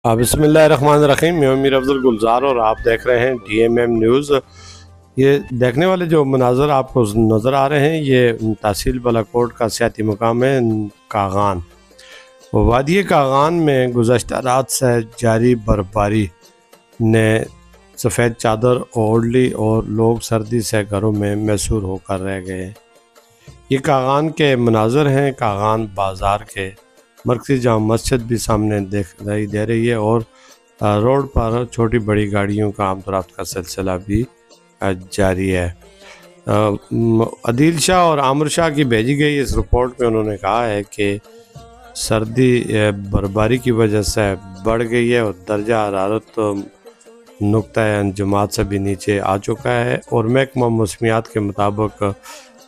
बिस्मिल्लाहिर्रहमानिर्रहीम। मैं अमीर अफजल गुलजार और आप देख रहे हैं DMM न्यूज़। ये देखने वाले जो मनाज़र आपको नज़र आ रहे हैं, ये तहसील बालाकोट का सियाती मुकाम है कागान। वादी कागान में गुज़श्ता रात से जारी बर्फबारी ने सफ़ेद चादर ओढ़ ली और लोग सर्दी से घरों में मैसूर होकर रह गए। ये कागान के मनाज़र हैं। कागान बाज़ार के मरकज़ी जाम मस्जिद भी सामने दिखाई दे रही है और रोड पर छोटी बड़ी गाड़ियों का आमदोरफ्त का सिलसिला भी जारी है। अदील शाह और आमिर शाह की भेजी गई इस रिपोर्ट में उन्होंने कहा है कि सर्दी बर्फबारी की वजह से बढ़ गई है और दर्जा हरारत नुक्ता अंजुमात से भी नीचे आ चुका है और महकमा मौसमियात के मुताबिक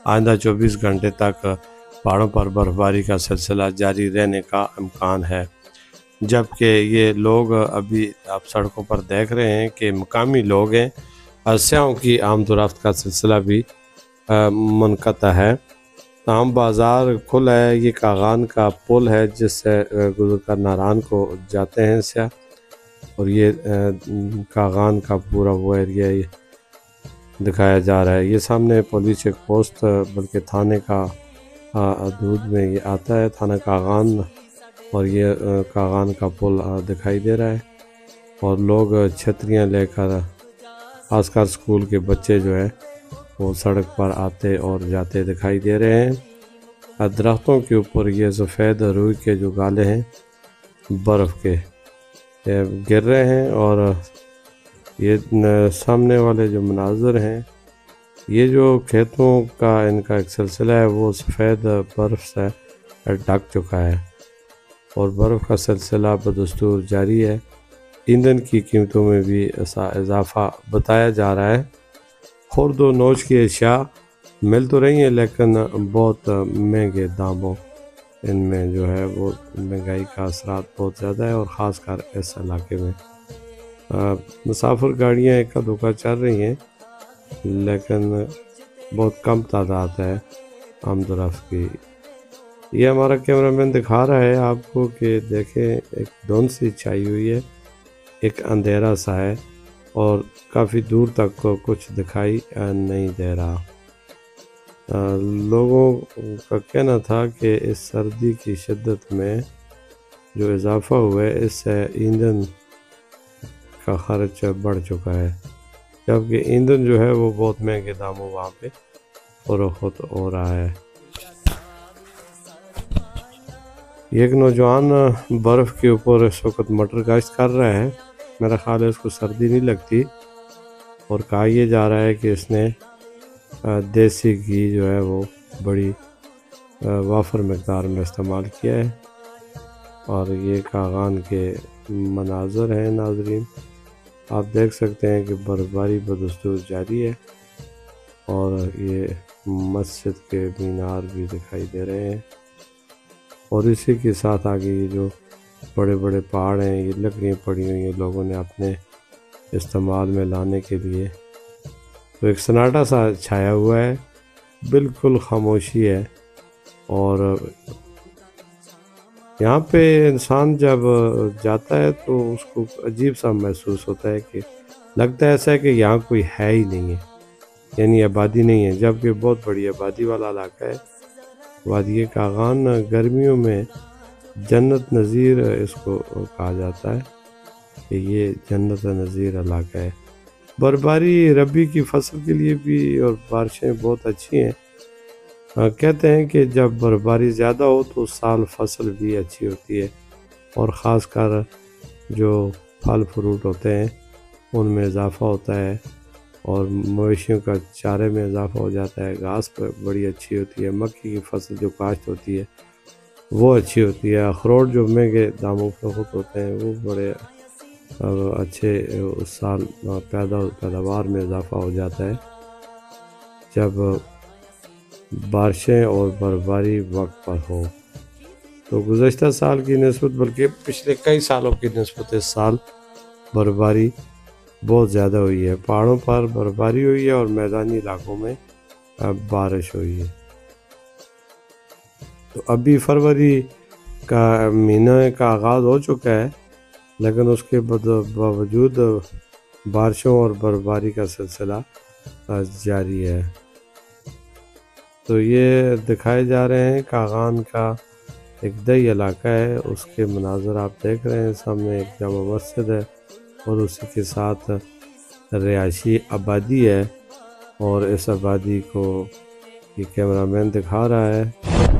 आइंदा 24 घंटे तक पहाड़ों पर बर्फबारी का सिलसिला जारी रहने का इम्कान है। जबकि ये लोग अभी आप सड़कों पर देख रहे हैं कि मकामी लोग हैं, स्याहों की आमदोरफ्त का सिलसिला भी मुनक़ता है। ताम बाज़ार खुला है। ये कागान का पुल है जिससे गुजर कर नारान को जाते हैं स्याह, और ये कागान का पूरा वो एरिया दिखाया जा रहा है। ये सामने पुलिस चेक पोस्ट बल्कि थाने का हदूद में ये आता है, थाना कागान, और ये कागान का पुल दिखाई दे रहा है और लोग छतरियाँ लेकर खासकर स्कूल के बच्चे जो है वो सड़क पर आते और जाते दिखाई दे रहे हैं। दरख्तों के ऊपर ये सफ़ेद रुई के जो गाले हैं बर्फ़ के गिर रहे हैं और ये सामने वाले जो मनाज़र हैं, ये जो खेतों का इनका एक सिलसिला है वो सफ़ेद बर्फ़ से ढक चुका है और बर्फ़ का सिलसिला बदस्तूर जारी है। ईंधन की कीमतों में भी इजाफ़ा बताया जा रहा है। खुर्द व नोश की अशिया मिल तो रही हैं लेकिन बहुत महंगे दामों इनमें जो है वो महंगाई का असरात बहुत ज़्यादा है और ख़ासकर इस इलाके में मुसाफिर गाड़ियाँ इक्का दुक्का चल रही हैं लेकिन बहुत कम तादाद है आमदोरफ्त की। ये हमारा कैमरामैन दिखा रहा है आपको कि देखें, एक धुंध सी छाई हुई है, एक अंधेरा सा है और काफ़ी दूर तक को कुछ दिखाई नहीं दे रहा। लोगों का कहना था कि इस सर्दी की शिद्दत में जो इजाफ़ा हुआ है इससे ईंधन का खर्च बढ़ चुका है, जबकि ईंधन जो है वो बहुत महंगे दामों वहाँ पे फरोख्त हो रहा है। एक नौजवान बर्फ़ के ऊपर इस वक्त मटर काश्त कर रहा है। मेरा ख्याल है इसको सर्दी नहीं लगती और कहा यह जा रहा है कि इसने देसी घी जो है वो बड़ी वाफर मकदार में इस्तेमाल किया है। और ये कागान के मनाज़र हैं नाज़रीन, आप देख सकते हैं कि बर्फबारी बदस्तूर जारी है और ये मस्जिद के मीनार भी दिखाई दे रहे हैं और इसी के साथ आगे ये जो बड़े बड़े पहाड़ हैं, ये लकड़ियाँ पड़ी हुई हैं लोगों ने अपने इस्तेमाल में लाने के लिए। तो एक सन्नाटा सा छाया हुआ है, बिल्कुल खामोशी है और यहाँ पे इंसान जब जाता है तो उसको अजीब सा महसूस होता है कि लगता है ऐसा है कि यहाँ कोई है ही नहीं है, यानी आबादी नहीं है, जबकि बहुत बड़ी आबादी वाला इलाका है। वादी कागान गर्मियों में जन्नत नज़ीर इसको कहा जाता है कि ये जन्नत नज़ीर इलाका है। बर्फबारी रबी की फसल के लिए भी और बारिशें बहुत अच्छी हैं। कहते हैं कि जब बर्फबारी ज़्यादा हो तो साल फसल भी अच्छी होती है और ख़ासकर जो फल फ्रूट होते हैं उनमें इजाफ़ा होता है और मवेशियों का चारे में इजाफ़ा हो जाता है। घास पर बड़ी अच्छी होती है। मक्की की फसल जो काश्त होती है वो अच्छी होती है। अखरोट जो महंगे दामों फरोख्त होते हैं वो बड़े अच्छे उस साल पैदावार में इजाफ़ा हो जाता है जब बारिशें और बर्फबारी वक्त पर हो। तो गुज़श्ता साल की निस्बत बल्कि पिछले कई सालों की निस्बत इस साल बर्फबारी बहुत ज़्यादा हुई है। पहाड़ों पर बर्फबारी हुई है और मैदानी इलाकों में बारिश हुई है। तो अभी फरवरी का महीना का आगाज़ हो चुका है لیکن اس کے باوجود بارشوں اور برفباری کا سلسلہ جاری ہے۔ تو یہ دکھائے جا رہے ہیں کاغان کا ایک دیہی علاقہ ہے، اس کے مناظر آپ دیکھ رہے ہیں، سامنے ایک جامع مسجد ہے اور اسی کے ساتھ رہائشی آبادی ہے، اور اس آبادی کو یہ کیمرہ مین دکھا رہا ہے۔